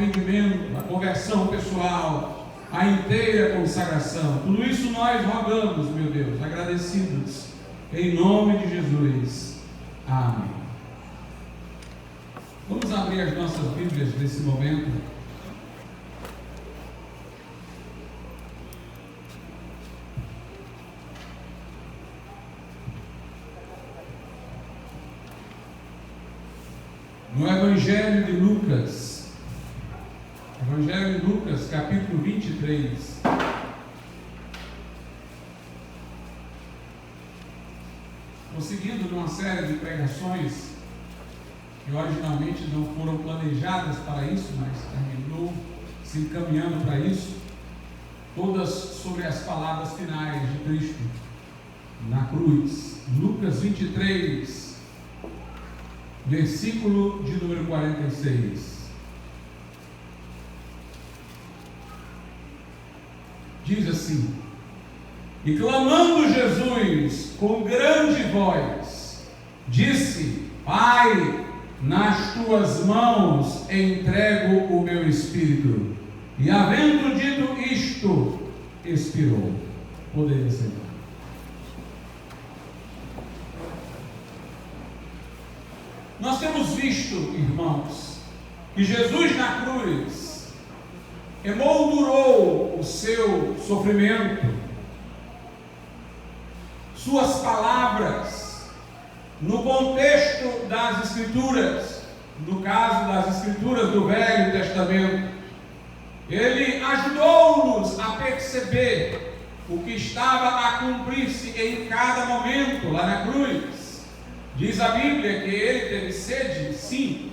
arrependimento, a conversão pessoal, a inteira consagração. Tudo isso nós rogamos, meu Deus, agradecidos, em nome de Jesus. Amém. Vamos abrir as nossas Bíblias nesse momento. No Evangelho de Lucas, capítulo 23. Prosseguindo numa série de pregações que originalmente não foram planejadas para isso, mas terminou se encaminhando para isso, todas sobre as palavras finais de Cristo na cruz. Lucas 23, versículo de número 46. Diz assim: e clamando Jesus com grande voz, disse: Pai, nas tuas mãos entrego o meu espírito. E havendo dito isto, expirou. Poder Senhor. Nós temos visto, irmãos, que Jesus na cruz emoldurou o seu sofrimento, suas palavras, no contexto das Escrituras, no caso das Escrituras do Velho Testamento. Ele ajudou-nos a perceber o que estava a cumprir-se em cada momento lá na cruz. Diz a Bíblia que ele teve sede, sim,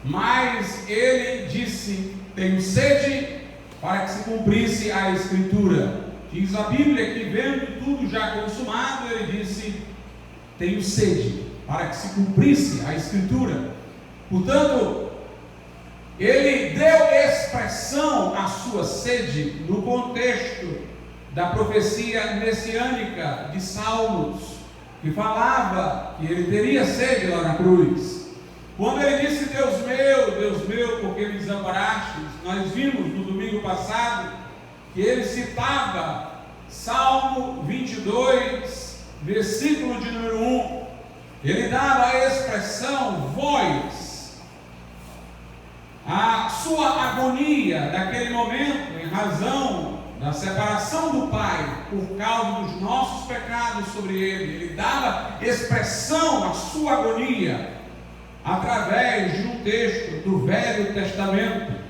mas ele disse: tenho sede, para que se cumprisse a Escritura. Diz a Bíblia que, vendo tudo já consumado, ele disse: tenho sede, para que se cumprisse a Escritura. Portanto, ele deu expressão à sua sede no contexto da profecia messiânica de Salmos, que falava que ele teria sede lá na cruz. Quando ele disse: Deus meu, por que me desamparastes? Nós vimos no domingo passado que ele citava Salmo 22, versículo de número 1. Ele dava a expressão voz, a sua agonia daquele momento, em razão da separação do Pai, por causa dos nossos pecados sobre ele. Ele dava expressão à sua agonia através de um texto do Velho Testamento.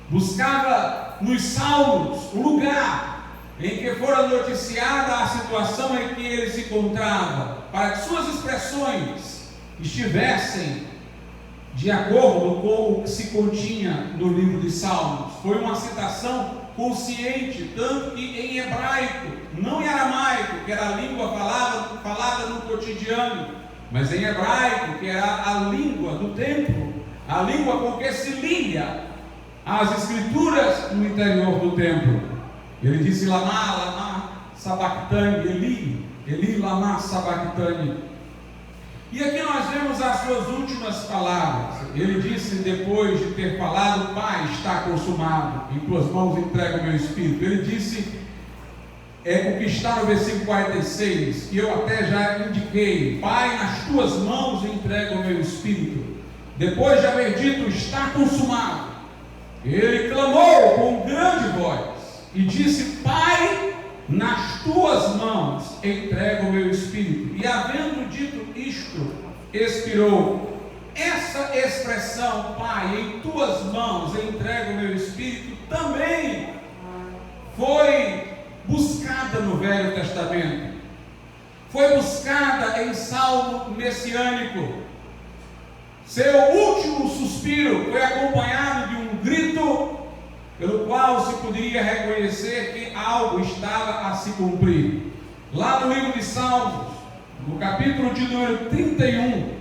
Buscava nos Salmos o lugar em que fora noticiada a situação em que ele se encontrava, para que suas expressões estivessem de acordo com o que se continha no livro de Salmos. Foi uma citação consciente, tanto que em hebraico, não em aramaico, que era a língua falada no cotidiano, mas em hebraico, que era a língua do templo, a língua com que se lia as Escrituras no interior do templo. Ele disse: Lama sabachthani, Eli, lama sabachthani. E aqui nós vemos as suas últimas palavras. Ele disse, depois de ter falado: Pai, está consumado, em tuas mãos entrego o meu espírito. Ele disse, o que está no versículo 46, que eu até já indiquei: Pai, nas tuas mãos entrego o meu espírito. Depois de haver dito: está consumado, ele clamou com grande voz e disse: Pai, nas tuas mãos entrego o meu espírito. E havendo dito isto, expirou. Essa expressão, Pai, em tuas mãos entrego o meu espírito, também foi buscada no Velho Testamento. Foi buscada em Salmo messiânico. Seu último suspiro foi acompanhado de um grito, pelo qual se poderia reconhecer que algo estava a se cumprir. Lá no livro de Salmos, no capítulo de número 31,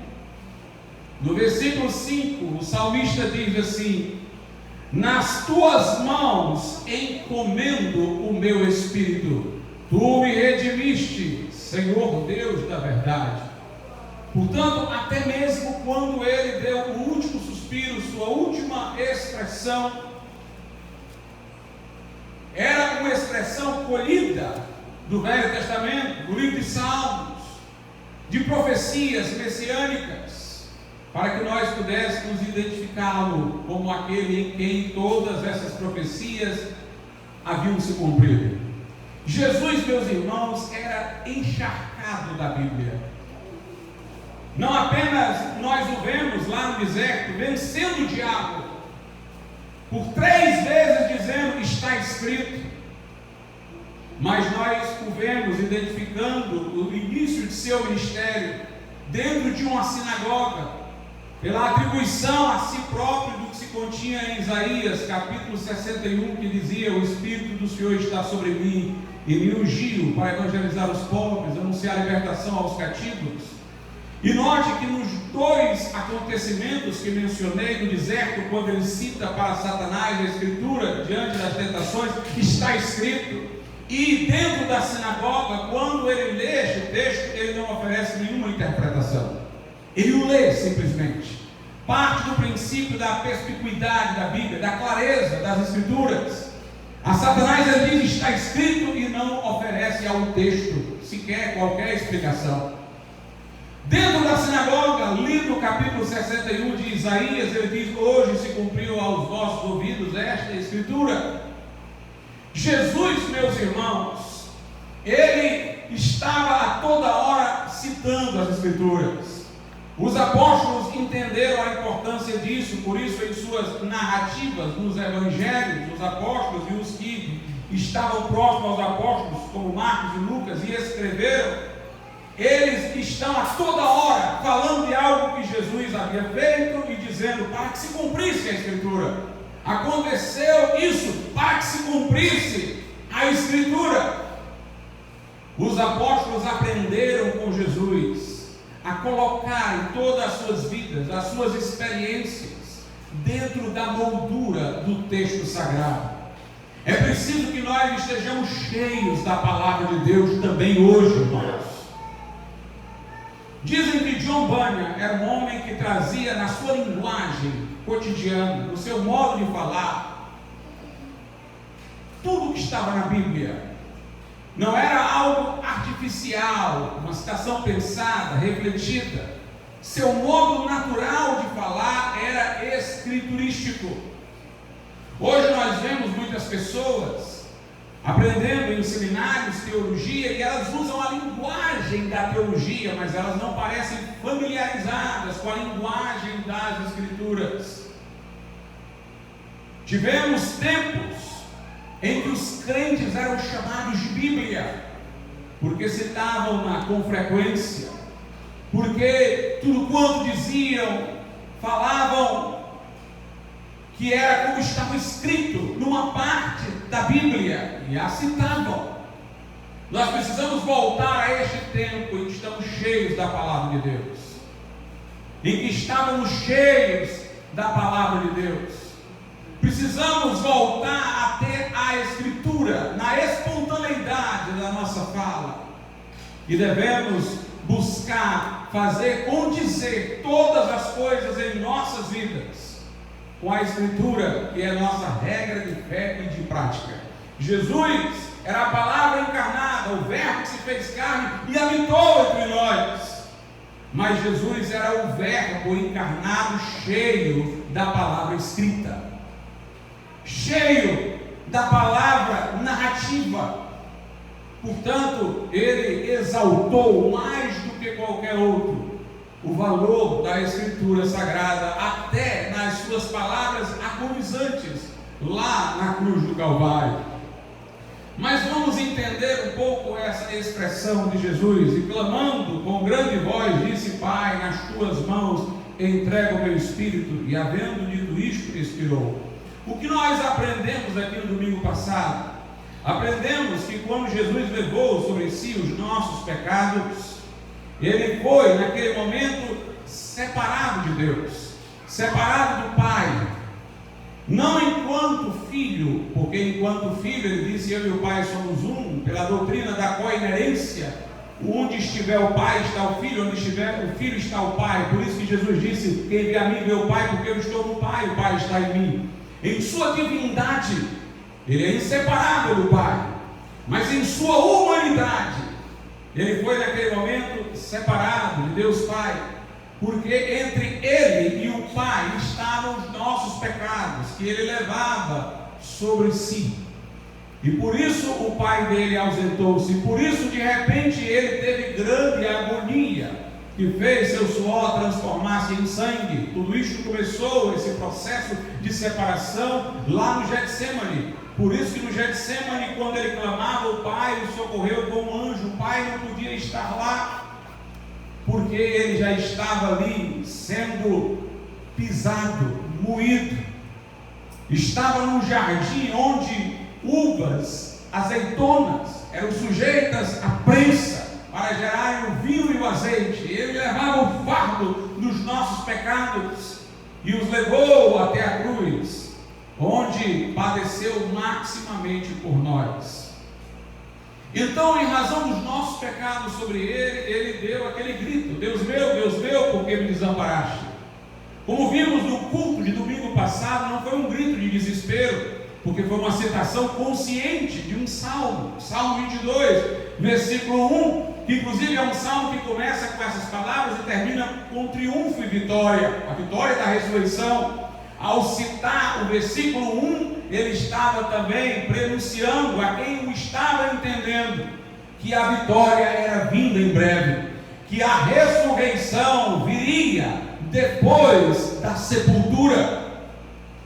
no versículo 5, o salmista diz assim: nas tuas mãos encomendo o meu espírito, tu me redimiste, Senhor Deus da verdade. Portanto, até mesmo quando ele deu o último suspiro, suspiro, sua última expressão, era uma expressão colhida do Velho Testamento, do livro de Salmos, de profecias messiânicas, para que nós pudéssemos identificá-lo como aquele em quem todas essas profecias haviam se cumprido. Jesus, meus irmãos, era encharcado da Bíblia. Não apenas nós o vemos lá no deserto, vencendo o diabo, por 3 vezes dizendo está escrito, mas nós o vemos identificando o início de seu ministério dentro de uma sinagoga, pela atribuição a si próprio do que se continha em Isaías capítulo 61, que dizia: o Espírito do Senhor está sobre mim e me ungiu para evangelizar os pobres, anunciar a libertação aos cativos. E note que nos 2 acontecimentos que mencionei no deserto, quando ele cita para Satanás a Escritura diante das tentações, está escrito. E dentro da sinagoga, quando ele lê este texto, ele não oferece nenhuma interpretação. Ele o lê simplesmente. Parte do princípio da perspicuidade da Bíblia, da clareza das Escrituras. A Satanás ele diz está escrito e não oferece ao texto sequer qualquer explicação. Dentro da sinagoga, lido o capítulo 61 de Isaías, ele diz: hoje se cumpriu aos vossos ouvidos esta Escritura. Jesus, meus irmãos, ele estava a toda hora citando as Escrituras. Os apóstolos entenderam a importância disso, por isso em suas narrativas nos evangelhos, os apóstolos e os que estavam próximos aos apóstolos, como Marcos e Lucas, e escreveram, eles estão a toda hora falando de algo que Jesus havia feito e dizendo para que se cumprisse a Escritura. Aconteceu isso para que se cumprisse a Escritura. Os apóstolos aprenderam com Jesus a colocar em todas as suas vidas, as suas experiências, dentro da moldura do texto sagrado. É preciso que nós estejamos cheios da palavra de Deus também hoje, irmãos. Dizem que John Bunyan era um homem que trazia na sua linguagem cotidiana, no seu modo de falar, tudo que estava na Bíblia. Não era algo artificial, uma citação pensada, refletida. Seu modo natural de falar era escriturístico. Hoje nós vemos muitas pessoas aprendendo em seminários teologia e elas usam a linguagem da teologia, mas elas não parecem familiarizadas com a linguagem das Escrituras. Tivemos tempos em que os crentes eram chamados de Bíblia, porque citavam-na com frequência, porque tudo quanto diziam, falavam que era como estava escrito numa parte da Bíblia, e a citavam. Nós precisamos voltar a este tempo em que estamos cheios da palavra de Deus, em que estávamos cheios da palavra de Deus. Precisamos voltar a ter a Escritura na espontaneidade da nossa fala, e devemos buscar fazer condizer todas as coisas em nossas vidas com a Escritura, que é a nossa regra de fé e de prática. Jesus era a palavra encarnada, o verbo que se fez carne e habitou entre nós. Mas Jesus era o verbo encarnado, cheio da palavra escrita, cheio da palavra narrativa. Portanto, ele exaltou mais do que qualquer outro o valor da Escritura Sagrada, até nas suas palavras agonizantes lá na cruz do Calvário. Mas vamos entender um pouco essa expressão de Jesus. E clamando com grande voz, disse: Pai, nas tuas mãos entrego o meu espírito. E havendo dito isto, expirou. O que nós aprendemos aqui no domingo passado? Aprendemos que quando Jesus levou sobre si os nossos pecados, ele foi naquele momento separado de Deus, separado do Pai, não enquanto filho, porque enquanto filho ele disse: eu e o Pai somos um, pela doutrina da coinerência onde estiver o Pai está o Filho, onde estiver o Filho está o Pai. Por isso que Jesus disse: quem vê a mim vê o Pai, porque eu estou no Pai, o Pai está em mim. Em sua divindade, ele é inseparável do Pai, mas em sua humanidade, ele foi naquele momento separado de Deus Pai, porque entre ele e o Pai estavam os nossos pecados, que ele levava sobre si. E por isso o pai dele ausentou-se, por isso de repente ele teve grande agonia, que fez seu suor transformar-se em sangue. Tudo isso começou, esse processo de separação, lá no Getsemane. Por isso que no Getsemane, quando ele clamava, o Pai o socorreu com um anjo. O Pai não podia estar lá, porque ele já estava ali sendo pisado, moído. Estava num jardim onde uvas, azeitonas eram sujeitas à prensa para gerarem o vinho e o azeite. Ele levava o fardo dos nossos pecados e os levou até a cruz, onde padeceu maximamente por nós. Então, em razão dos nossos pecados sobre ele, ele deu aquele grito: Deus meu, por que me desamparaste? Como vimos no culto de domingo passado, não foi um grito de desespero, porque foi uma citação consciente de um salmo, Salmo 22, versículo 1, que inclusive é um salmo que começa com essas palavras e termina com triunfo e vitória, a vitória da ressurreição. Ao citar o versículo 1, ele estava também prenunciando a quem o estava entendendo que a vitória era vinda em breve, que a ressurreição viria depois da sepultura.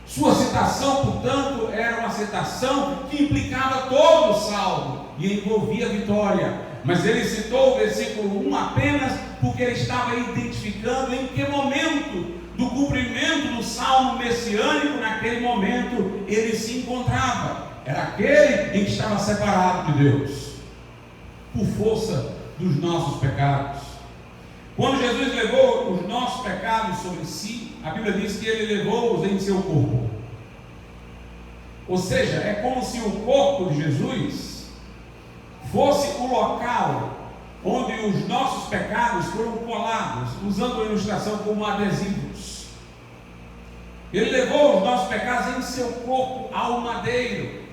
Sua citação, portanto, era uma citação que implicava todo o salmo e envolvia a vitória. Mas ele citou o versículo 1 apenas porque ele estava identificando em que momento do cumprimento do salmo messiânico, naquele momento, ele se encontrava. Era aquele em que estava separado de Deus, por força dos nossos pecados. Quando Jesus levou os nossos pecados sobre si, a Bíblia diz que ele levou-os em seu corpo. Ou seja, é como se o corpo de Jesus fosse o local onde os nossos pecados foram colados, usando a ilustração como adesivos. Ele levou os nossos pecados em seu corpo ao madeiro.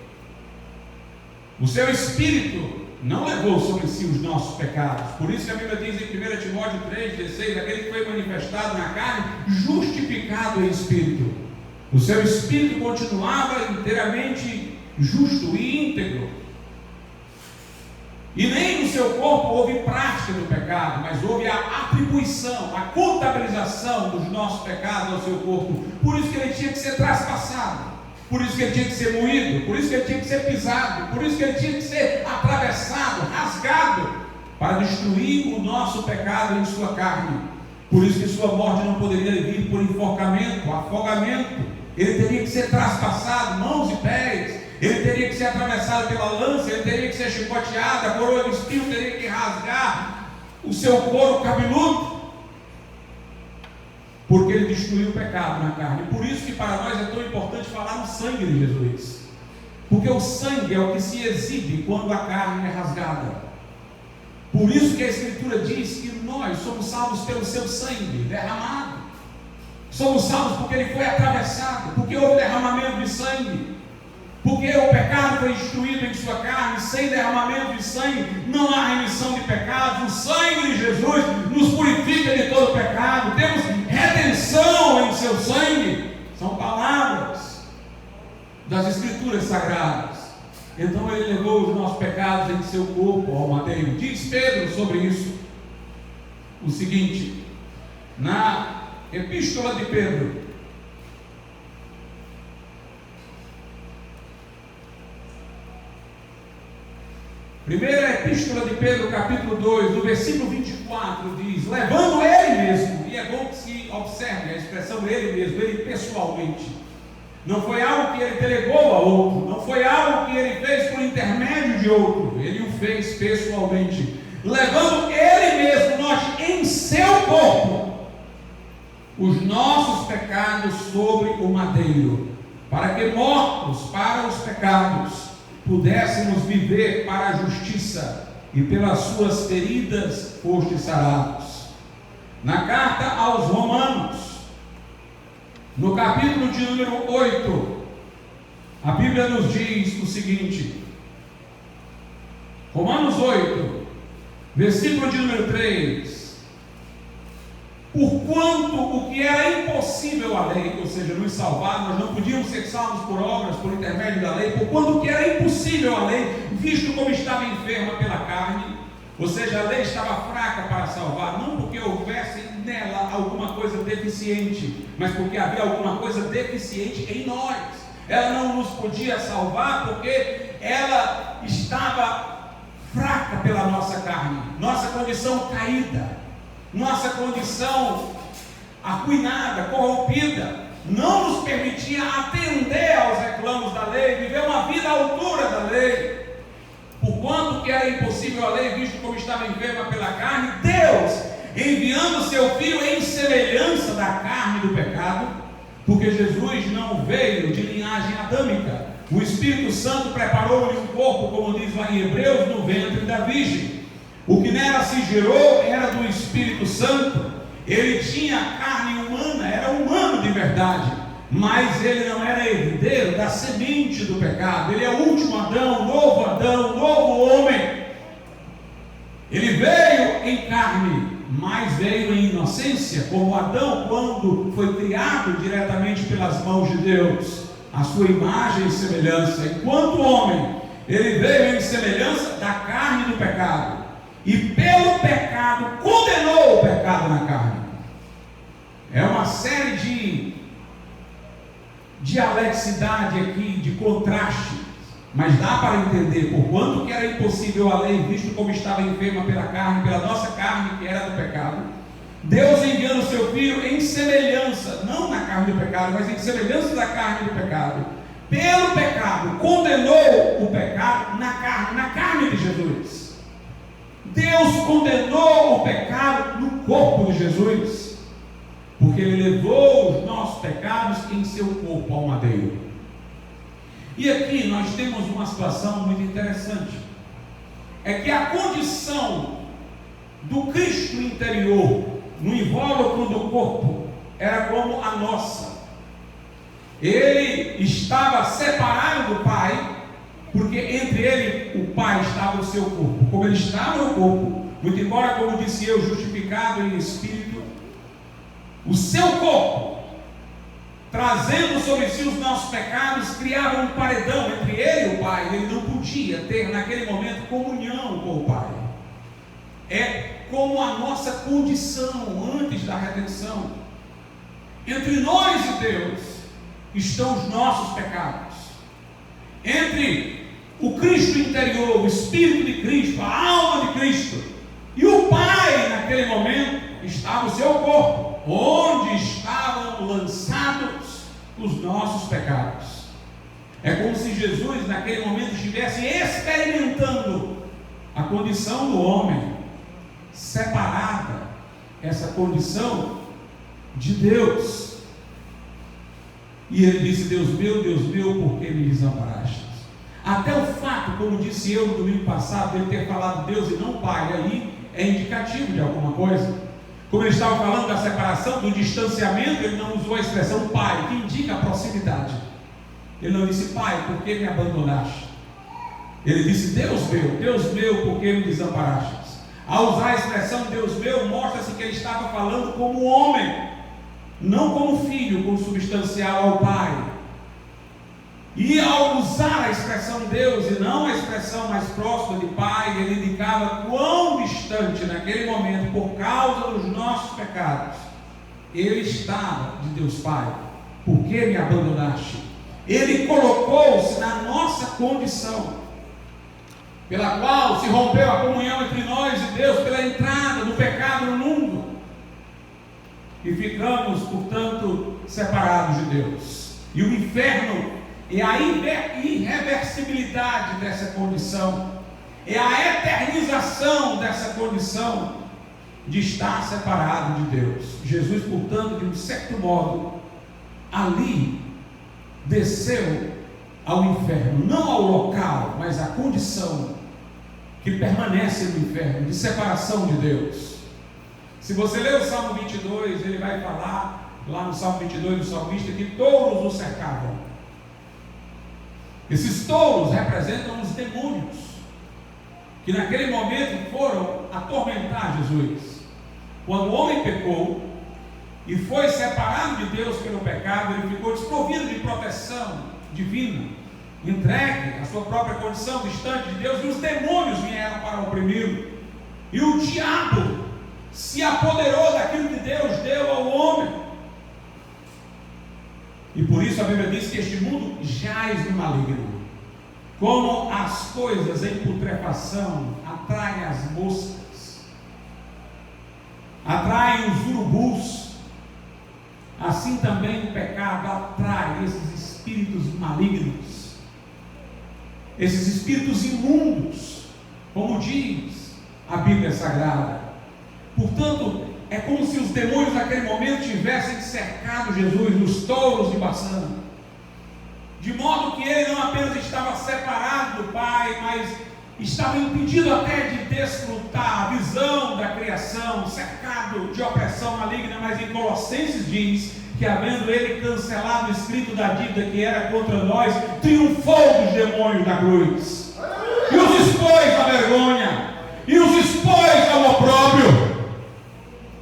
O seu espírito não levou sobre si os nossos pecados. Por isso que a Bíblia diz em 1 Timóteo 3,16, aquele que foi manifestado na carne, justificado em espírito. O seu espírito continuava inteiramente justo e íntegro. E nem no seu corpo houve prática do pecado, mas houve a atribuição, a contabilização dos nossos pecados ao seu corpo. Por isso que ele tinha que ser traspassado, por isso que ele tinha que ser moído, por isso que ele tinha que ser pisado, por isso que ele tinha que ser atravessado, rasgado, para destruir o nosso pecado em sua carne. Por isso que sua morte não poderia vir por enforcamento, afogamento. Ele teria que ser traspassado, mãos e pés. Ele teria que ser atravessado pela lança, ele teria que ser chicoteado, a coroa de espinho teria que rasgar o seu couro cabeludo, porque ele destruiu o pecado na carne. Por isso que para nós é tão importante falar no sangue de Jesus, porque o sangue é o que se exibe quando a carne é rasgada. Por isso que a Escritura diz que nós somos salvos pelo seu sangue derramado. Somos salvos porque ele foi atravessado, porque houve derramamento de sangue. Porque o pecado foi destruído em sua carne, sem derramamento de sangue não há remissão de pecados. O sangue de Jesus nos purifica de todo pecado. Temos redenção em seu sangue. São palavras das Escrituras Sagradas. Então ele levou os nossos pecados em seu corpo ao madeiro. Diz Pedro sobre isso o seguinte, na Epístola de Pedro, primeira Epístola de Pedro, capítulo 2, no versículo 24, diz: levando ele mesmo, e é bom que se observe a expressão ele mesmo, ele pessoalmente. Não foi algo que ele delegou a outro, não foi algo que ele fez por intermédio de outro, ele o fez pessoalmente. Levando ele mesmo, nós em seu corpo, os nossos pecados sobre o madeiro, para que mortos para os pecados, pudéssemos viver para a justiça. e pelas suas feridas fostes sarados. Na carta aos Romanos, no capítulo de número 8, a Bíblia nos diz o seguinte, Romanos 8, versículo de número 3, porquanto o que era impossível à lei, ou seja, nos salvar, nós não podíamos ser salvos por obras, por intermédio da lei, porquanto o que era impossível à lei, visto como estava enferma pela carne, ou seja, a lei estava fraca para salvar, não porque houvesse nela alguma coisa deficiente, mas porque havia alguma coisa deficiente em nós. Ela não nos podia salvar porque ela estava fraca pela nossa carne, nossa condição caída, nossa condição arruinada, corrompida, não nos permitia atender aos reclamos da lei, viver uma vida à altura da lei. Porquanto que era impossível a lei, visto como estava enferma pela carne, Deus, enviando seu Filho em semelhança da carne do pecado, porque Jesus não veio de linhagem adâmica, o Espírito Santo preparou-lhe um corpo, como diz lá em Hebreus, no ventre da Virgem. O que nela se gerou era do Espírito Santo. Ele tinha carne humana, era humano de verdade, mas ele não era herdeiro da semente do pecado. Ele é o último Adão, novo homem. Ele veio em carne, mas veio em inocência, como Adão quando foi criado diretamente pelas mãos de Deus, a sua imagem e semelhança. Enquanto homem, ele veio em semelhança da carne do pecado, e pelo pecado condenou o pecado na carne. É uma série de dialeticidade aqui, de contraste, mas dá para entender, porquanto que era impossível a lei, visto como estava enferma pela carne, pela nossa carne que era do pecado, Deus enviando o seu Filho em semelhança, não na carne do pecado, mas em semelhança da carne do pecado, pelo pecado condenou o pecado na carne de Jesus. Deus condenou o pecado no corpo de Jesus, porque Ele levou os nossos pecados em seu corpo ao madeiro. E aqui nós temos uma situação muito interessante, é que a condição do Cristo interior, no invólucro do corpo, era como a nossa. Ele estava separado do Pai, porque entre ele, o Pai, estava o seu corpo. Como ele estava no corpo, muito embora, como disse eu, justificado em espírito, o seu corpo, trazendo sobre si os nossos pecados, criava um paredão entre ele e o Pai. Ele não podia ter naquele momento comunhão com o Pai. É como a nossa condição antes da redenção. Entre nós e Deus estão os nossos pecados. Entre o Cristo interior, o Espírito de Cristo, a alma de Cristo, e o Pai, naquele momento, estava o seu corpo, onde estavam lançados os nossos pecados. É como se Jesus, naquele momento, estivesse experimentando a condição do homem, separada, essa condição de Deus. E ele disse: Deus meu, por que me desamparaste? Até o fato, como disse eu no domingo passado, ele ter falado Deus e não Pai, aí é indicativo de alguma coisa. Como ele estava falando da separação, do distanciamento, ele não usou a expressão Pai, que indica a proximidade. Ele não disse: Pai, por que me abandonaste? Ele disse: Deus meu, por que me desamparaste? Ao usar a expressão Deus meu, mostra-se que ele estava falando como homem, não como filho, consubstancial ao Pai. E ao usar a expressão Deus e não a expressão mais próxima de Pai, ele indicava quão distante naquele momento, por causa dos nossos pecados, ele estava de Deus Pai. Por que me abandonaste? Ele colocou-se na nossa condição, pela qual se rompeu a comunhão entre nós e Deus, pela entrada do pecado no mundo, e ficamos, portanto, separados de Deus. E o inferno é a irreversibilidade dessa condição, é a eternização dessa condição de estar separado de Deus. Jesus, portanto, de um certo modo, ali desceu ao inferno, não ao local, mas à condição que permanece no inferno, de separação de Deus. Se você ler o Salmo 22, ele vai falar, lá no Salmo 22 do salmista, que touros o cercavam. Esses touros representam os demônios, que naquele momento foram atormentar Jesus. Quando o homem pecou e foi separado de Deus pelo pecado, ele ficou desprovido de proteção divina, entregue à sua própria condição, distante de Deus, e os demônios vieram para oprimi-lo. E o diabo se apoderou daquilo que Deus deu ao homem. E por isso a Bíblia diz que este mundo jaz no maligno. Como as coisas em putrefação atraem as moscas, atraem os urubus, assim também o pecado atrai esses espíritos malignos, esses espíritos imundos, como diz a Bíblia Sagrada. Portanto, é como se os demônios naquele momento tivessem cercado Jesus nos touros de Baçã, de modo que ele não apenas estava separado do Pai, mas estava impedido até de desfrutar a visão da criação, cercado de opressão maligna. Mas em Colossenses diz que, havendo ele cancelado o escrito da dívida que era contra nós, triunfou dos demônios da cruz, e os expôs à vergonha, e os expôs ao opróbrio.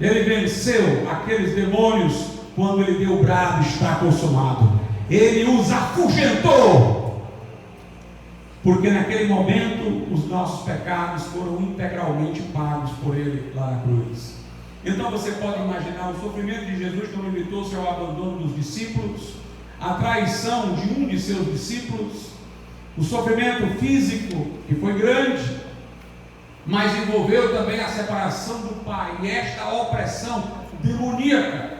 Ele venceu aqueles demônios quando ele deu o brado: está consumado. Ele os afugentou, porque naquele momento os nossos pecados foram integralmente pagos por ele lá na cruz. Então você pode imaginar o sofrimento de Jesus quando limitou-se ao abandono dos discípulos, a traição de um de seus discípulos, o sofrimento físico que foi grande, mas envolveu também a separação do Pai e esta opressão demoníaca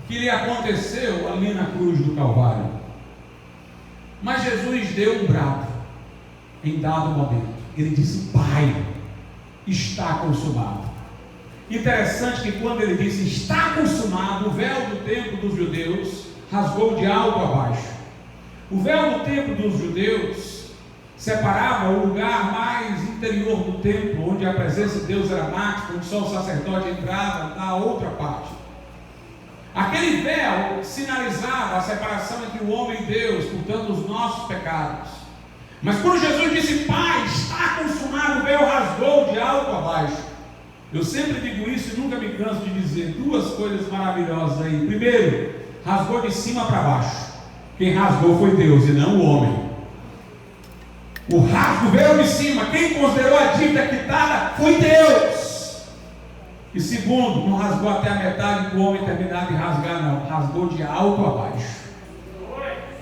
que lhe aconteceu ali na cruz do Calvário. Mas Jesus deu um brado em dado momento. Ele disse: Pai, está consumado. Interessante que quando ele disse está consumado, o véu do templo dos judeus rasgou de alto a baixo. O véu do templo dos judeus separava o lugar mais interior do templo, onde a presença de Deus era máxima, onde só o sacerdote entrava, na outra parte. Aquele véu sinalizava a separação entre o homem e Deus, portanto os nossos pecados. Mas quando Jesus disse Pai, está consumado, o véu rasgou de alto a baixo. Eu sempre digo isso e nunca me canso de dizer duas coisas maravilhosas aí. Primeiro, rasgou de cima para baixo. Quem rasgou foi Deus e não o homem. O rasgo veio de cima. Quem considerou a dívida quitada foi Deus. E segundo, não rasgou até a metade para o homem terminar de rasgar, não. Rasgou de alto a baixo.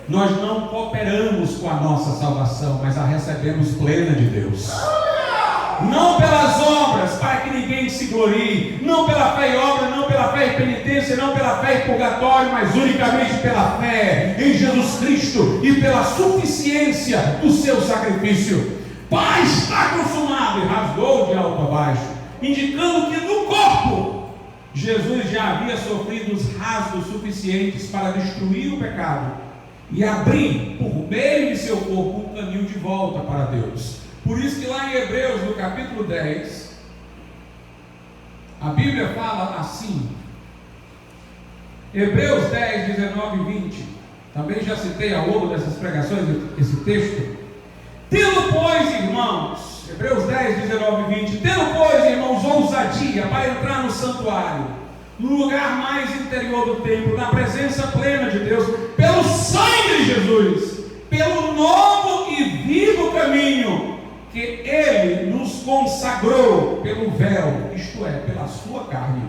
Nós não cooperamos com a nossa salvação, mas a recebemos plena de Deus. Não pelas obras, para que ninguém se glorie, não pela fé e obra, não pela fé e penitência, não pela fé e purgatório, mas unicamente pela fé em Jesus Cristo e pela suficiência do seu sacrifício. Pai, está consumado, e rasgou de alto a baixo, indicando que no corpo Jesus já havia sofrido os rasgos suficientes para destruir o pecado e abrir por meio de seu corpo um caminho de volta para Deus. Por isso que lá em Hebreus, no capítulo 10, a Bíblia fala assim, Hebreus 10, 19 e 20, também já citei ao longo dessas pregações esse texto. Tendo, pois, irmãos, Hebreus 10, 19 e 20, tendo, pois, irmãos, ousadia para entrar no santuário, no lugar mais interior do templo, na presença plena de Deus, pelo sangue de Jesus, pelo novo e vivo caminho que Ele nos consagrou pelo véu, isto é, pela sua carne.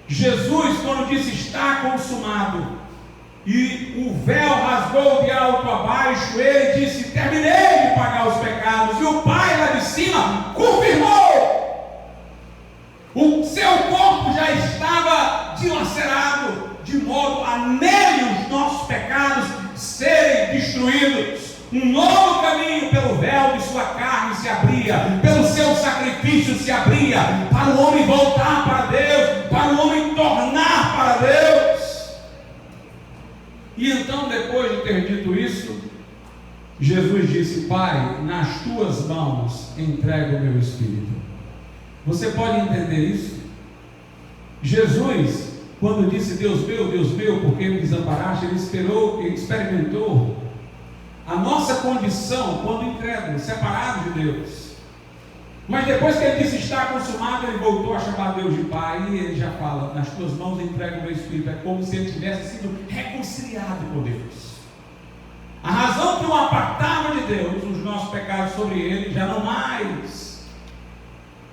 Jesus, quando disse está consumado, e o véu rasgou de alto a baixo, Ele disse terminei de pagar os pecados, e o Pai lá de cima confirmou. O seu corpo já estava dilacerado, de modo a nele os nossos pecados serem destruídos. Um novo caminho pelo véu de sua carne se abria, pelo seu sacrifício se abria, para o homem voltar para Deus, para o homem tornar para Deus. E então, depois de ter dito isso, Jesus disse: Pai, nas tuas mãos entrego o meu espírito. Você pode entender isso? Jesus, quando disse Deus meu, por que me desamparaste? Ele experimentou a nossa condição quando incrédulo, separado de Deus. Mas depois que ele disse está consumado, ele voltou a chamar Deus de Pai, e ele já fala: nas tuas mãos entrego o meu espírito. É como se ele tivesse sido reconciliado com Deus. A razão que o apartava de Deus, os nossos pecados sobre ele, já não mais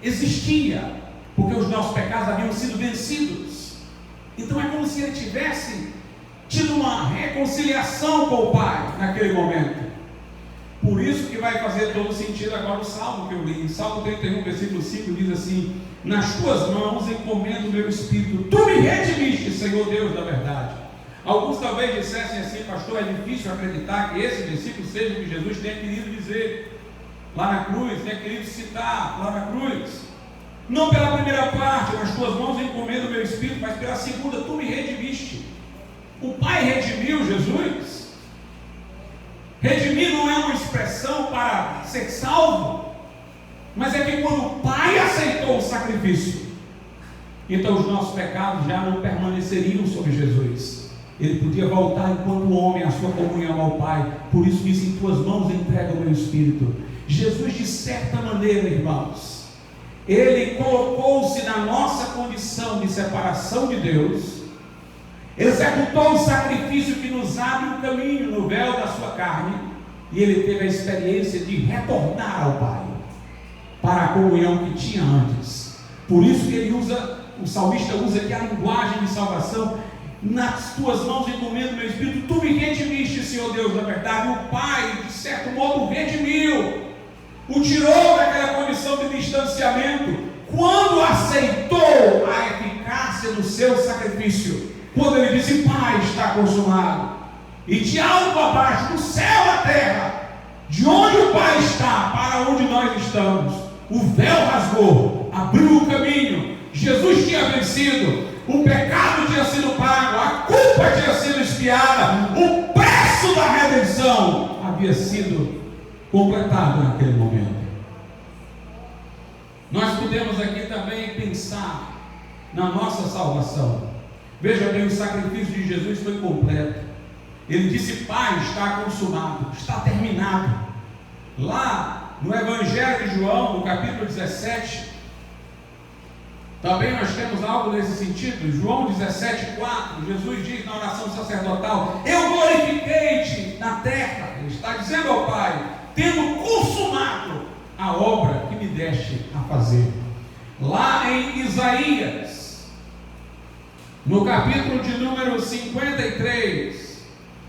existia, porque os nossos pecados haviam sido vencidos. Então é como se ele tivesse tido uma reconciliação com o Pai naquele momento. Por isso que vai fazer todo sentido agora o Salmo que eu li. Em Salmo 31, versículo 5 diz assim: nas tuas mãos encomendo o meu espírito, tu me redimiste, Senhor Deus da verdade. Alguns talvez dissessem assim: pastor, é difícil acreditar que esse versículo seja o que Jesus tenha querido dizer lá na cruz, tenha querido citar lá na cruz. Não pela primeira parte, nas tuas mãos encomendo o meu espírito, mas pela segunda, tu me redimiste. O Pai redimiu Jesus. Redimir não é uma expressão para ser salvo, mas é que quando o Pai aceitou o sacrifício, então os nossos pecados já não permaneceriam sobre Jesus. Ele podia voltar enquanto homem à sua comunhão ao Pai. Por isso disse: em tuas mãos entrega o meu espírito. Jesus, de certa maneira, irmãos, ele colocou-se na nossa condição de separação de Deus, executou o sacrifício que nos abre o caminho no véu da sua carne, e ele teve a experiência de retornar ao Pai para a comunhão que tinha antes. Por isso que ele usa, o salmista usa aqui a linguagem de salvação: nas tuas mãos encomendo meu espírito, tu me redimiste, Senhor Deus da verdade. O Pai, de certo modo, o redimiu, o tirou daquela condição de distanciamento, quando aceitou a eficácia do seu sacrifício. Quando ele disse: Pai, está consumado. E de alto a baixo, do céu à terra, de onde o Pai está para onde nós estamos, o véu rasgou, abriu o caminho. Jesus tinha vencido, o pecado tinha sido pago, a culpa tinha sido expiada, o preço da redenção havia sido completado naquele momento. Nós podemos aqui também pensar na nossa salvação. Veja bem, o sacrifício de Jesus foi completo. Ele disse: Pai, está consumado, está terminado. Lá no Evangelho de João, no capítulo 17, também nós temos algo nesse sentido. João 17,4, Jesus diz na oração sacerdotal: eu glorifiquei-te na terra. Ele está dizendo ao Pai, tendo consumado a obra que me deste a fazer. Lá em Isaías, no capítulo de número 53,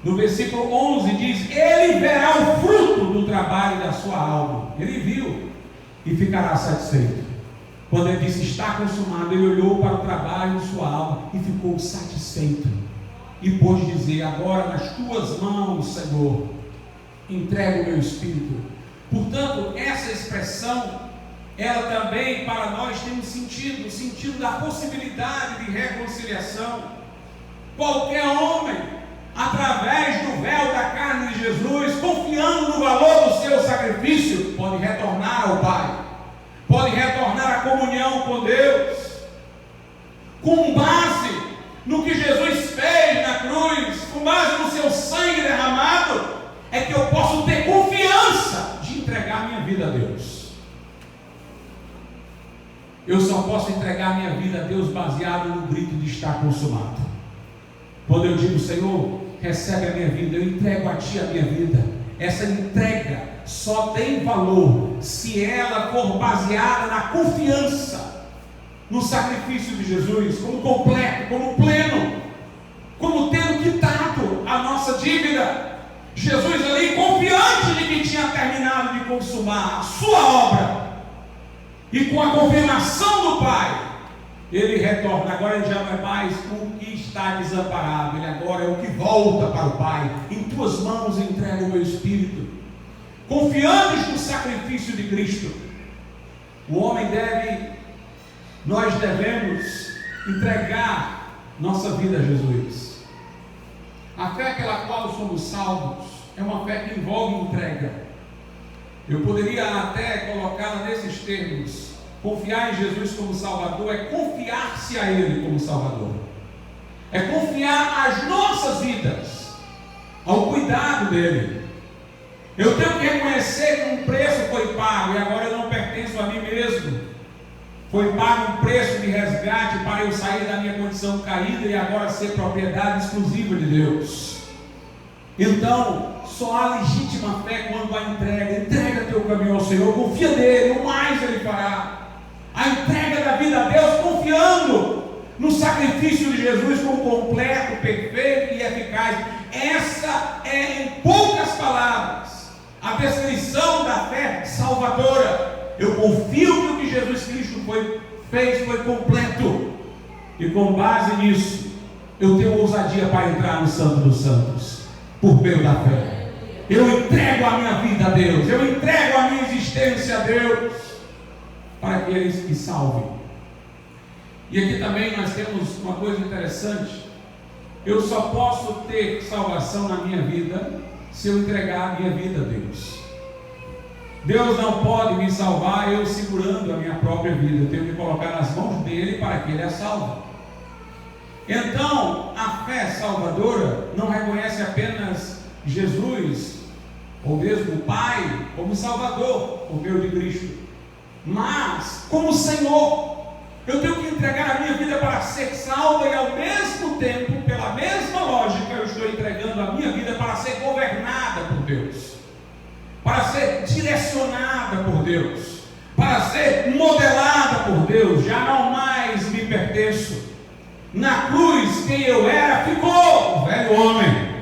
no versículo 11, diz: ele verá o fruto do trabalho da sua alma. Ele viu e ficará satisfeito. Quando ele disse está consumado, ele olhou para o trabalho de sua alma e ficou satisfeito. E pôde dizer: agora nas tuas mãos, Senhor, entrego o meu espírito. Portanto, essa expressão, ela também para nós tem um sentido, o sentido da possibilidade de reconciliação. Qualquer homem, através do véu da carne de Jesus, confiando no valor do seu sacrifício, pode retornar ao Pai, pode retornar à comunhão com Deus, com base no que Jesus fez na cruz, com base no seu sangue derramado, é que eu posso ter confiança de entregar minha vida a Deus. Eu só posso entregar minha vida a Deus baseado no grito de estar consumado. Quando eu digo: Senhor, recebe a minha vida, eu entrego a Ti a minha vida. Essa entrega só tem valor se ela for baseada na confiança no sacrifício de Jesus, como completo, como pleno, como tendo quitado a nossa dívida. Jesus ali, confiante de que tinha terminado de consumar a sua obra, e com a confirmação do Pai, ele retorna. Agora ele já não é mais o que está desamparado, ele agora é o que volta para o Pai. Em tuas mãos entrego o meu espírito. Confiantes no sacrifício de Cristo, nós devemos entregar nossa vida a Jesus. A fé pela qual somos salvos é uma fé que envolve entrega. Eu poderia até colocá-la nesses termos: confiar em Jesus como Salvador é confiar-se a Ele como Salvador, é confiar as nossas vidas ao cuidado dEle. Eu tenho que reconhecer que um preço foi pago e agora eu não pertenço a mim mesmo. Foi pago um preço de resgate para eu sair da minha condição caída e agora ser propriedade exclusiva de Deus. Então, só há legítima fé quando há entrega. Entrega teu caminho ao Senhor, confia nele, o mais Ele fará. A entrega da vida a Deus, confiando no sacrifício de Jesus como completo, perfeito e eficaz. Essa é, em poucas palavras, a descrição da fé salvadora. Eu confio que o que Jesus Cristo fez foi completo, e com base nisso eu tenho ousadia para entrar no Santo dos Santos, por meio da fé. Eu entrego a minha vida a Deus, eu entrego a minha existência a Deus, para que Ele me salve. E aqui também nós temos uma coisa interessante: eu só posso ter salvação na minha vida se eu entregar a minha vida a Deus. Deus não pode me salvar eu segurando a minha própria vida. Eu tenho que colocar nas mãos dele para que ele a salve. Então, a fé salvadora não reconhece apenas Jesus, ou mesmo o Pai, como Salvador, por meio de Cristo, mas como Senhor. Eu tenho que entregar a minha vida para ser salva e, ao mesmo tempo, pela mesma lógica, eu estou entregando a minha vida para ser governada por Deus, para ser direcionada por Deus, para ser modelada por Deus. Já não mais me pertenço. Na cruz, quem eu era ficou, o velho homem.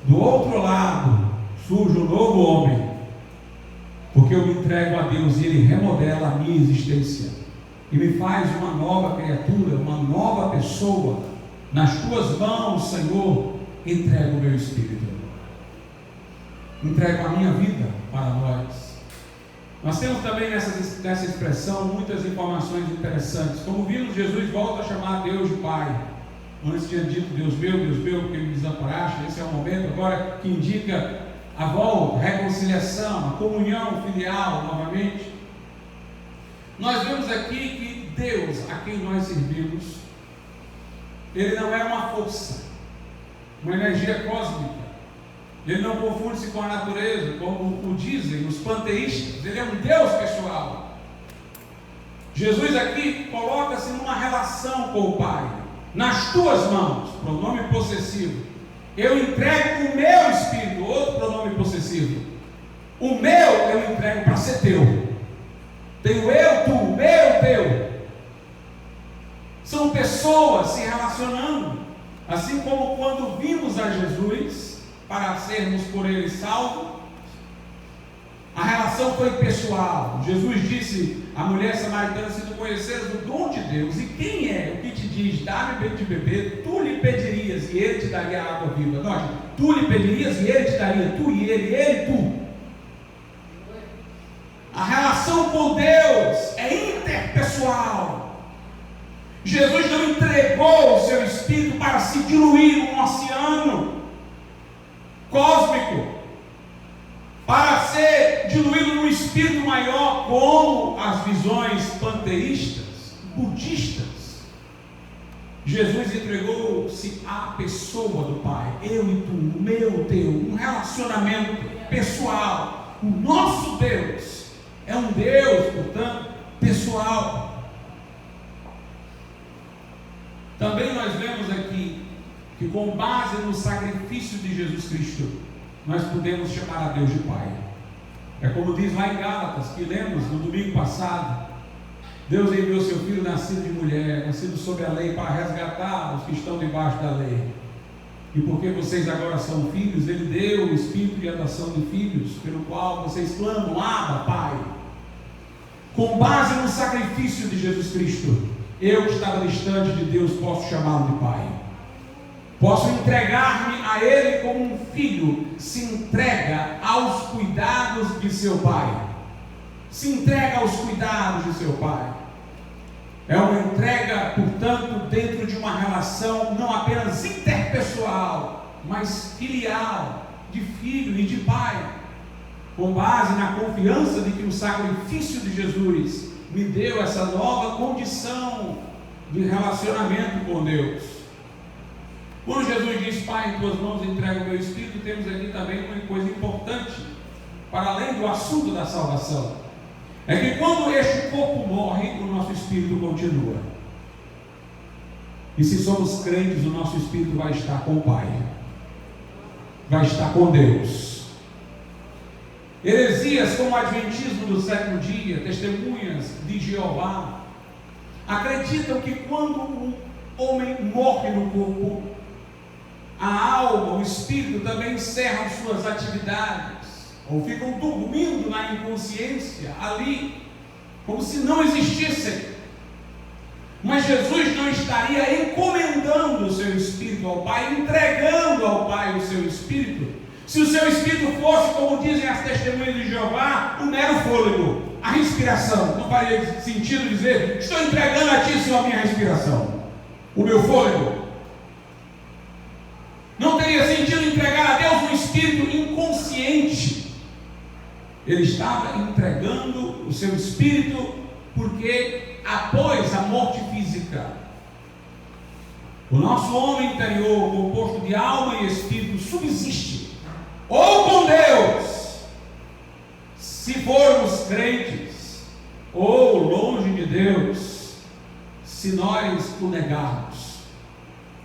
Do outro lado surge um novo homem, porque eu me entrego a Deus e Ele remodela a minha existência e me faz uma nova criatura, uma nova pessoa. Nas tuas mãos, Senhor, entrego o meu espírito, entrego a minha vida para nós. Nós temos também nessa expressão muitas informações interessantes. Como vimos, Jesus volta a chamar Deus de Pai. Antes tinha dito Deus meu, porque me desamparaste. Esse é o momento agora que indica a volta, a reconciliação, a comunhão filial novamente. Nós vemos aqui que Deus, a quem nós servimos, Ele não é uma força, uma energia cósmica. Ele não confunde-se com a natureza, como o dizem os panteístas. Ele é um Deus pessoal. Jesus aqui coloca-se numa relação com o Pai. Nas tuas mãos, pronome possessivo. Eu entrego o meu espírito, outro pronome possessivo. O meu eu entrego para ser teu. Tenho eu, tu, o meu, teu. São pessoas se relacionando. Assim como quando vimos a Jesus para sermos por Ele salvos, a relação foi pessoal. Jesus disse à mulher samaritana: se tu conheceres o dom de Deus, e quem é o que te diz, dá-me de beber, tu lhe pedirias e Ele te daria a água viva. Note, tu lhe pedirias e Ele te daria, tu e ele e tu. A relação com Deus é interpessoal. Jesus não entregou o seu espírito para se diluir num oceano cósmico, para ser diluído num espírito maior, como as visões panteístas, budistas. Jesus entregou-se à pessoa do Pai, eu e tu, o meu, teu, um relacionamento pessoal. O nosso Deus é um Deus, portanto, pessoal. Também nós vemos aqui que, com base no sacrifício de Jesus Cristo, nós podemos chamar a Deus de Pai. É como diz lá em Gálatas, que lemos no domingo passado: Deus enviou seu Filho nascido de mulher, nascido sob a lei, para resgatar os que estão debaixo da lei. E porque vocês agora são filhos, Ele deu o Espírito de adoção de filhos, pelo qual vocês clamam: Abba, Pai. Com base no sacrifício de Jesus Cristo, eu que estava distante de Deus posso chamá-lo de Pai. Posso entregar-me a Ele como um filho se entrega aos cuidados de seu pai. Se entrega aos cuidados de seu pai. É uma entrega, portanto, dentro de uma relação não apenas interpessoal, mas filial, de filho. filho e de pai, com base na confiança de que o sacrifício de Jesus me deu essa nova condição de relacionamento com Deus. Quando Jesus diz: Pai, em tuas mãos entrego o meu espírito, temos aqui também uma coisa importante, para além do assunto da salvação. É que quando este corpo morre, o nosso espírito continua. E se somos crentes, o nosso espírito vai estar com o Pai, vai estar com Deus. Heresias como o adventismo do sétimo dia, testemunhas de Jeová, acreditam que quando o homem morre no corpo, a alma, o espírito também encerram suas atividades, ou ficam dormindo na inconsciência ali, como se não existissem. Mas Jesus não estaria encomendando o seu espírito ao Pai, entregando ao Pai o seu espírito, se o seu espírito fosse, como dizem as testemunhas de Jeová, um mero fôlego, a respiração. Não faria sentido dizer: estou entregando a Ti, Senhor, a minha respiração, o meu fôlego. Não teria sentido entregar a Deus um espírito inconsciente. Ele estava entregando o seu espírito, porque após a morte física, o nosso homem interior, composto de alma e espírito, subsiste, ou com Deus, se formos crentes, ou longe de Deus, se nós o negarmos,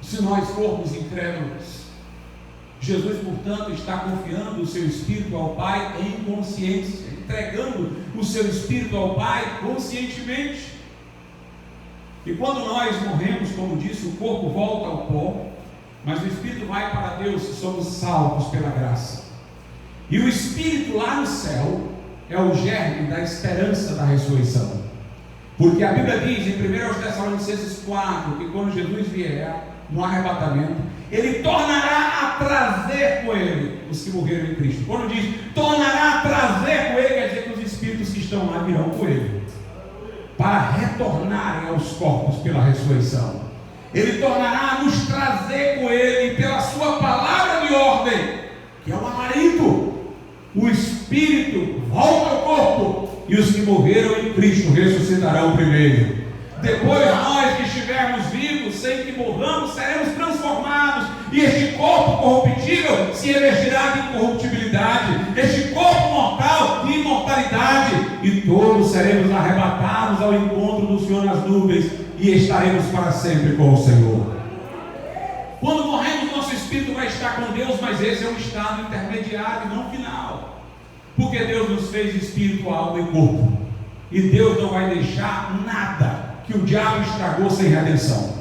se nós formos incrédulos. Jesus, portanto, está confiando o seu espírito ao Pai em consciência, entregando o seu espírito ao Pai conscientemente. E quando nós morremos, como disse, o corpo volta ao pó, mas o espírito vai para Deus se somos salvos pela graça. E o espírito lá no céu é o germe da esperança da ressurreição. Porque a Bíblia diz em 1 Tessalonicenses 4 que quando Jesus vier no arrebatamento, Ele tornará a trazer com Ele os que morreram em Cristo. Quando diz tornará a trazer com Ele, quer dizer que os espíritos que estão lá virão com Ele, para retornarem aos corpos pela ressurreição. Ele tornará a nos trazer com Ele pela sua palavra de ordem, que é o alarido. O espírito volta ao corpo, e os que morreram em Cristo ressuscitarão primeiro. Depois nós que estivermos vivos, sem que morramos, seremos transformados, e este corpo corruptível se revestirá de incorruptibilidade, este corpo mortal de imortalidade, e todos seremos arrebatados ao encontro do Senhor nas nuvens, e estaremos para sempre com o Senhor. Quando morremos, nosso espírito vai estar com Deus, mas esse é um estado intermediário, não final, porque Deus nos fez espírito, alma e corpo, e Deus não vai deixar nada que o diabo estragou sem redenção.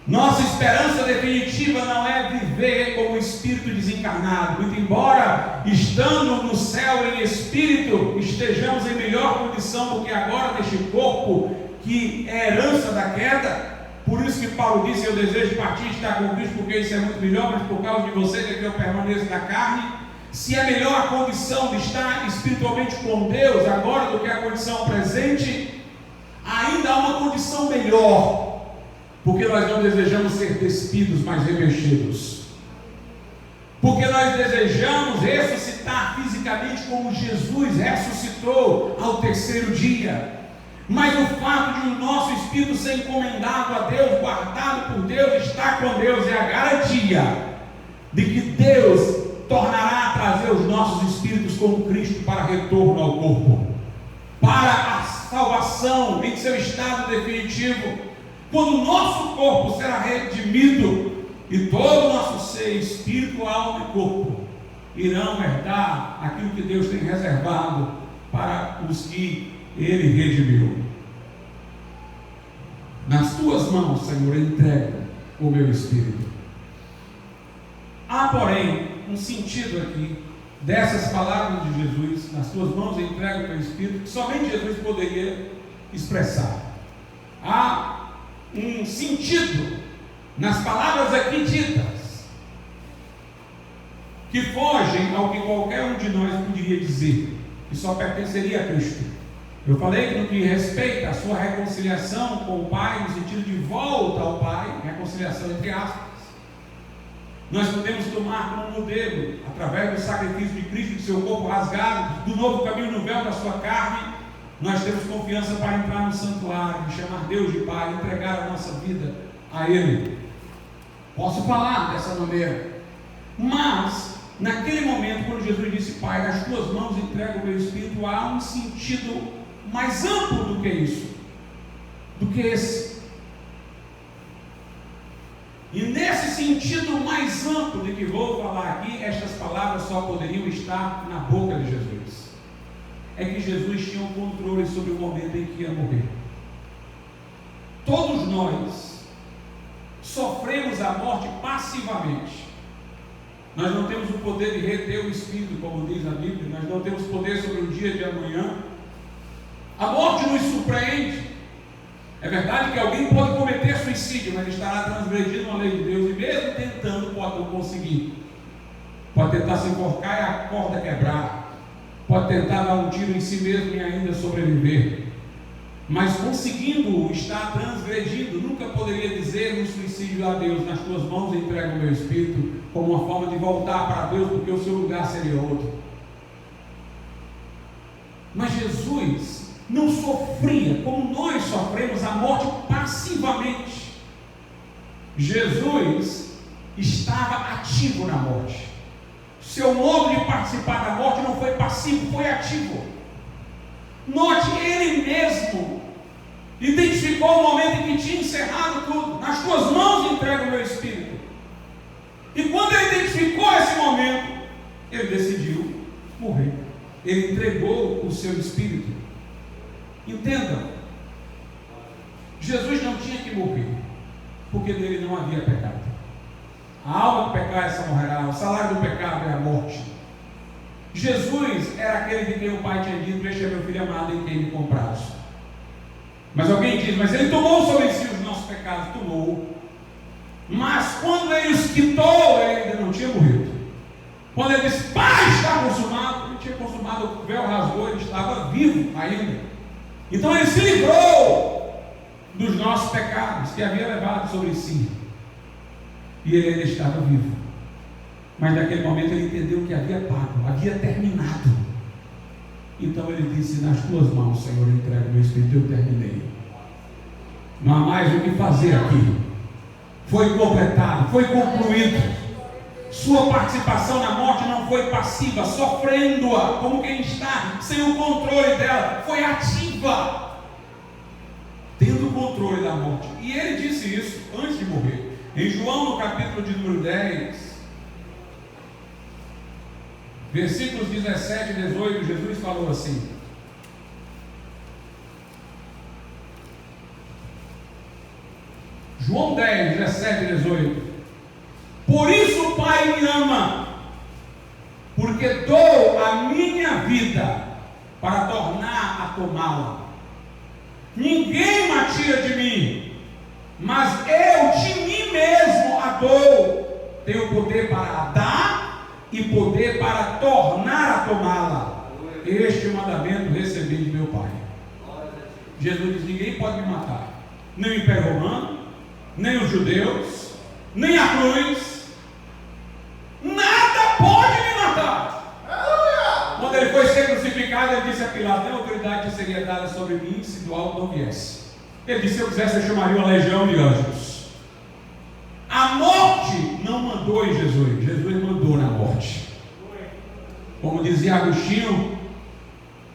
Nossa esperança definitiva não é viver como espírito desencarnado, muito embora estando no céu em espírito estejamos em melhor condição do que agora neste corpo que é herança da queda. Por isso que Paulo disse: eu desejo partir e estar com Cristo, porque isso é muito melhor, mas por causa de vocês é que eu permaneço na carne. Se é melhor a condição de estar espiritualmente com Deus agora do que a condição presente, ainda há uma condição melhor, porque nós não desejamos ser despidos, mas revestidos, porque nós desejamos ressuscitar fisicamente como Jesus ressuscitou ao terceiro dia. Mas o fato de o nosso espírito ser encomendado a Deus, guardado por Deus, estar com Deus, é a garantia de que Deus tornará a trazer os nossos espíritos como Cristo para retorno ao corpo, para a salvação em seu estado definitivo, quando o nosso corpo será redimido e todo o nosso ser, espírito, alma e corpo, irão herdar aquilo que Deus tem reservado para os que Ele redimiu. Nas tuas mãos, Senhor, entrego o meu espírito. Há, porém, um sentido aqui dessas palavras de Jesus: nas tuas mãos entrego o meu espírito, que somente Jesus poderia expressar. Há um sentido nas palavras aqui ditas que fogem ao que qualquer um de nós poderia dizer, que só pertenceria a Cristo. Eu falei que no que respeita a sua reconciliação com o Pai, no sentido de volta ao Pai, reconciliação entre aspas, nós podemos tomar como modelo, através do sacrifício de Cristo, de seu corpo rasgado, do novo caminho no véu da sua carne, nós temos confiança para entrar no santuário, chamar Deus de Pai, entregar a nossa vida a Ele. Posso falar dessa maneira, mas naquele momento, quando Jesus disse: Pai, nas tuas mãos entrego o meu espírito, há um sentido mais amplo do que isso, do que esse. E nesse sentido mais amplo de que vou falar aqui, estas palavras só poderiam estar na boca de Jesus. É que Jesus tinha um controle sobre o momento em que ia morrer. Todos nós sofremos a morte passivamente. Nós não temos o poder de reter o espírito, como diz a Bíblia. Nós não temos poder sobre o dia de amanhã. A morte nos surpreende. É verdade que alguém pode cometer suicídio, mas estará transgredindo a lei de Deus, e mesmo tentando, pode não conseguir. Pode tentar se enforcar e a corda quebrar. Pode tentar dar um tiro em si mesmo e ainda sobreviver. Mas conseguindo estar transgredindo, nunca poderia dizer no suicídio: a Deus, nas tuas mãos entrego o meu espírito, como uma forma de voltar para Deus, porque o seu lugar seria outro. Mas Jesus não sofria como nós sofremos a morte passivamente. Jesus estava ativo na morte. Seu modo de participar da morte não foi passivo, foi ativo. Note, ele mesmo identificou o momento em que tinha encerrado tudo. Nas tuas mãos entrego o meu espírito. E quando ele identificou esse momento, ele decidiu morrer. Ele entregou o seu espírito. Entendam, Jesus não tinha que morrer, porque nele não havia pecado. A alma que pecar, essa morrerá. O salário do pecado é a morte. Jesus era aquele de quem o Pai tinha dito: este é meu filho amado em quem me comprados. Mas alguém diz: mas ele tomou sobre si os nossos pecados. Tomou. Mas quando ele os quitou, ele ainda não tinha morrido. Quando ele disse: Pai, está consumado, ele tinha consumado, o véu rasgou, ele estava vivo ainda. Então ele se livrou dos nossos pecados que havia levado sobre si, e ele ainda estava vivo. Mas naquele momento ele entendeu que havia pago, havia terminado. Então ele disse: nas tuas mãos, Senhor, eu entrego o meu espírito. Eu terminei, não há mais o que fazer aqui. Foi completado, foi concluído. Sua participação na morte não foi passiva, sofrendo-a como quem está sem o controle dela. Foi ativa, tendo o controle da morte. E ele disse isso antes de morrer. Em João, no capítulo de número 10, versículos 17 e 18, Jesus falou assim: João 10, 17 e 18: por isso o Pai me ama, porque dou a minha vida para tornar a tomá-la. Ninguém me tira de mim, mas eu de mim mesmo a dou. Tenho poder para a dar e poder para tornar a tomá-la. Este mandamento recebi de meu Pai. Jesus diz: ninguém pode me matar, nem o Império Romano, nem os judeus, nem a cruz. Nada pode me matar. Quando ele foi ser crucificado, ele disse a Pilatos: nem autoridade seria dada sobre mim se do alto não viesse. Ele disse: se eu quisesse, eu chamaria uma legião de anjos. A morte não mandou em Jesus, Jesus mandou na morte. Como dizia Agostinho,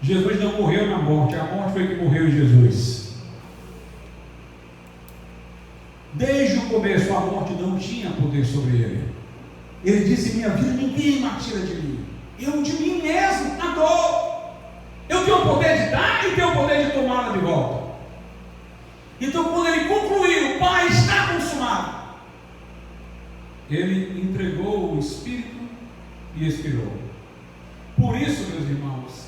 Jesus não morreu na morte, a morte foi que morreu em Jesus. Desde o começo, a morte não tinha poder sobre ele. Ele disse: minha vida ninguém me tira de mim, eu de mim mesmo a dou. Eu tenho o poder de dar e tenho o poder de tomá-la de volta. Então, quando ele concluiu: o Pai está consumado, ele entregou o Espírito e expirou. Por isso, meus irmãos,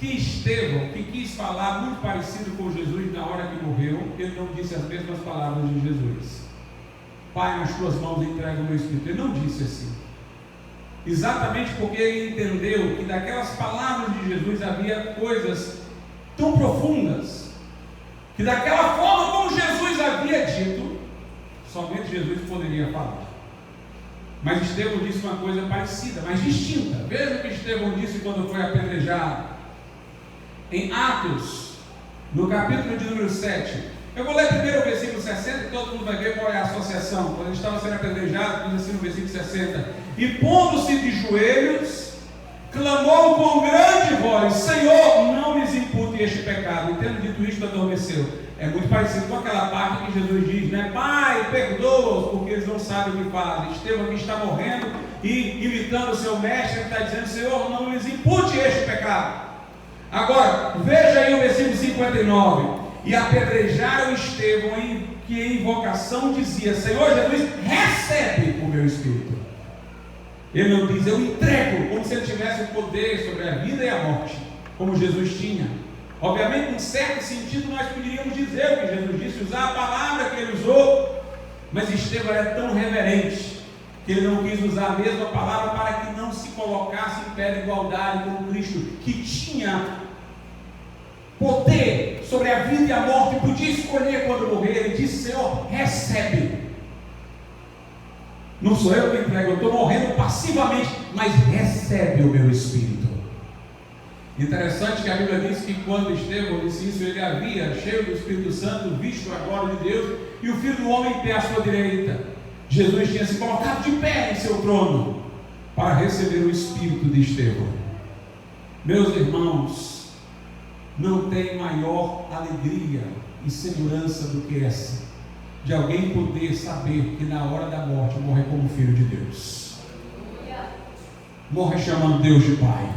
que Estevão, que quis falar muito parecido com Jesus na hora que morreu, ele não disse as mesmas palavras de Jesus: Pai, nas tuas mãos entrego o meu espírito. Ele não disse assim, exatamente porque ele entendeu que daquelas palavras de Jesus havia coisas tão profundas, que daquela forma como Jesus havia dito, somente Jesus poderia falar. Mas Estevão disse uma coisa parecida, mas distinta. Veja o que Estevão disse quando foi apedrejado. Em Atos, no capítulo de número 7. Eu vou ler primeiro o versículo 60 e todo mundo vai ver qual é a associação. Quando ele estava sendo apedrejado, diz assim no versículo 60: e pondo-se de joelhos, clamou com grande voz: Senhor, não lhes impute este pecado. E tendo dito isto, adormeceu. É muito parecido com aquela parte que Jesus diz, né? Pai, perdoa-os, porque eles não sabem o que fazem. Estevão aqui está morrendo e imitando o seu mestre, ele está dizendo: Senhor, não lhes impute este pecado. Agora, veja aí o versículo 59. E apedrejaram Estevão, que em invocação dizia: Senhor Jesus, recebe o meu espírito. Ele não diz: eu entrego, como se ele tivesse o poder sobre a vida e a morte, como Jesus tinha. Obviamente, em certo sentido, nós poderíamos dizer o que Jesus disse, usar a palavra que ele usou, mas Estevão era tão reverente que ele não quis usar a mesma palavra para que não se colocasse em pé de igualdade com Cristo, que tinha poder sobre a vida e a morte, podia escolher quando morrer. Ele disse: Senhor, recebe. Não sou eu que entrego, eu estou morrendo passivamente, mas recebe o meu espírito. Interessante que a Bíblia diz que quando Estevão disse isso, ele havia, cheio do Espírito Santo, visto a glória de Deus e o Filho do Homem em pé à sua direita. Jesus tinha se colocado de pé em seu trono para receber o espírito de Estevão. Meus irmãos, não tem maior alegria e segurança do que essa, de alguém poder saber que na hora da morte morre como filho de Deus, morre chamando Deus de Pai,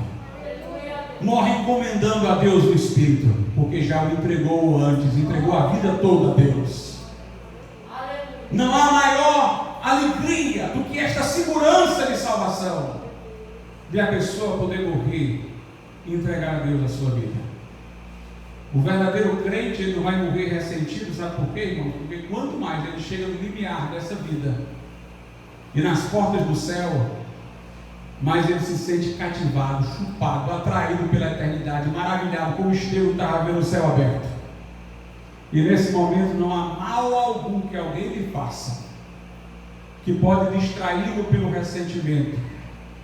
morre encomendando a Deus o Espírito, porque já o entregou antes, entregou a vida toda a Deus. Não há maior alegria do que esta segurança de salvação, de a pessoa poder morrer e entregar a Deus a sua vida. O verdadeiro crente, ele não vai morrer ressentido, sabe por quê, irmão? Porque quanto mais ele chega no limiar dessa vida e nas portas do céu, mais ele se sente cativado, chupado, atraído pela eternidade, maravilhado, como Estevão estava vendo o céu aberto. E nesse momento não há mal algum que alguém lhe faça que pode distraí-lo pelo ressentimento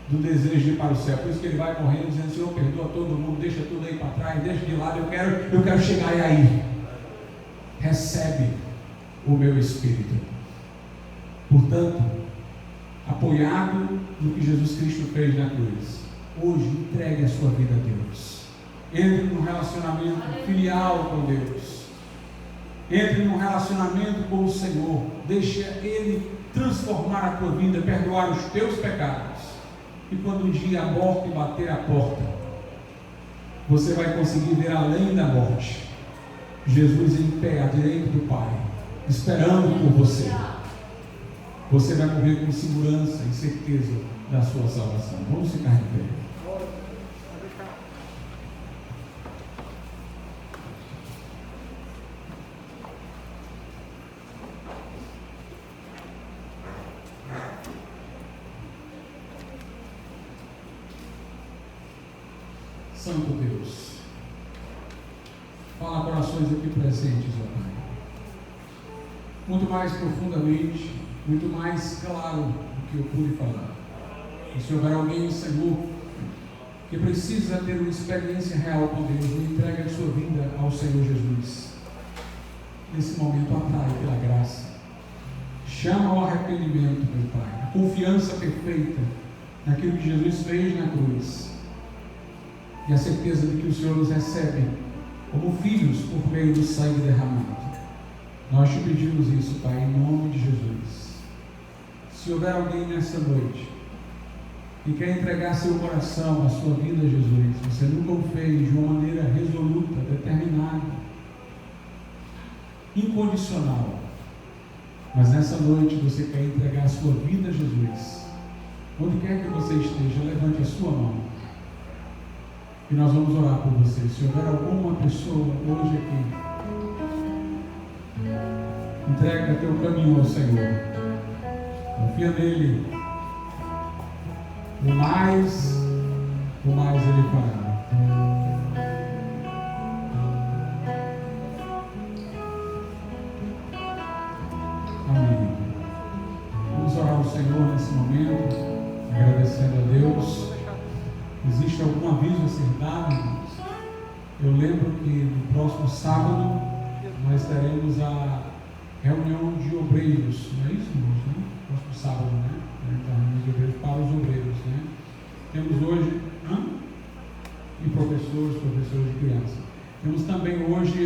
do desejo de ir para o céu. Por isso que ele vai morrendo dizendo: Senhor, perdoa todo mundo, deixa tudo aí para trás, deixa de lado, eu quero chegar aí. Recebe o meu espírito. Portanto, apoiado no que Jesus Cristo fez na cruz, hoje entregue a sua vida a Deus. Entre num relacionamento filial com Deus. Entre num relacionamento com o Senhor. Deixa Ele transformar a tua vida, perdoar os teus pecados. E quando um dia a morte bater a porta, você vai conseguir ver além da morte Jesus em pé à direita do Pai, esperando por você. Você vai morrer com segurança e certeza da sua salvação. Vamos ficar de pé. Santo Deus, fala corações aqui presentes, ó Pai, muito mais profundamente, muito mais claro do que eu pude falar. E se houver alguém, Senhor, que precisa ter uma experiência real com Deus, entregue a sua vida ao Senhor Jesus. Nesse momento, atrai pela graça, chama ao arrependimento, meu Pai, a confiança perfeita naquilo que Jesus fez na cruz. E a certeza de que o Senhor nos recebe como filhos por meio do sangue derramado. Nós te pedimos isso, Pai, em nome de Jesus. Se houver alguém nessa noite que quer entregar seu coração, a sua vida a Jesus, você nunca o fez de uma maneira resoluta, determinada, incondicional, mas nessa noite você quer entregar a sua vida a Jesus, onde quer que você esteja, levante a sua mão. E nós vamos orar por você. Se houver alguma pessoa hoje aqui, entrega teu caminho ao Senhor. Confia nele. O mais ele fará. Amém. Vamos orar ao Senhor nesse momento. agradecendo a Deus. Existe algum aviso a ser dado, irmãos? Eu lembro que no próximo sábado nós teremos a reunião de obreiros, não é isso, irmãos? Né? Próximo sábado, né? A reunião de obreiros para os obreiros, né? Temos hoje, e professores de criança. Temos também hoje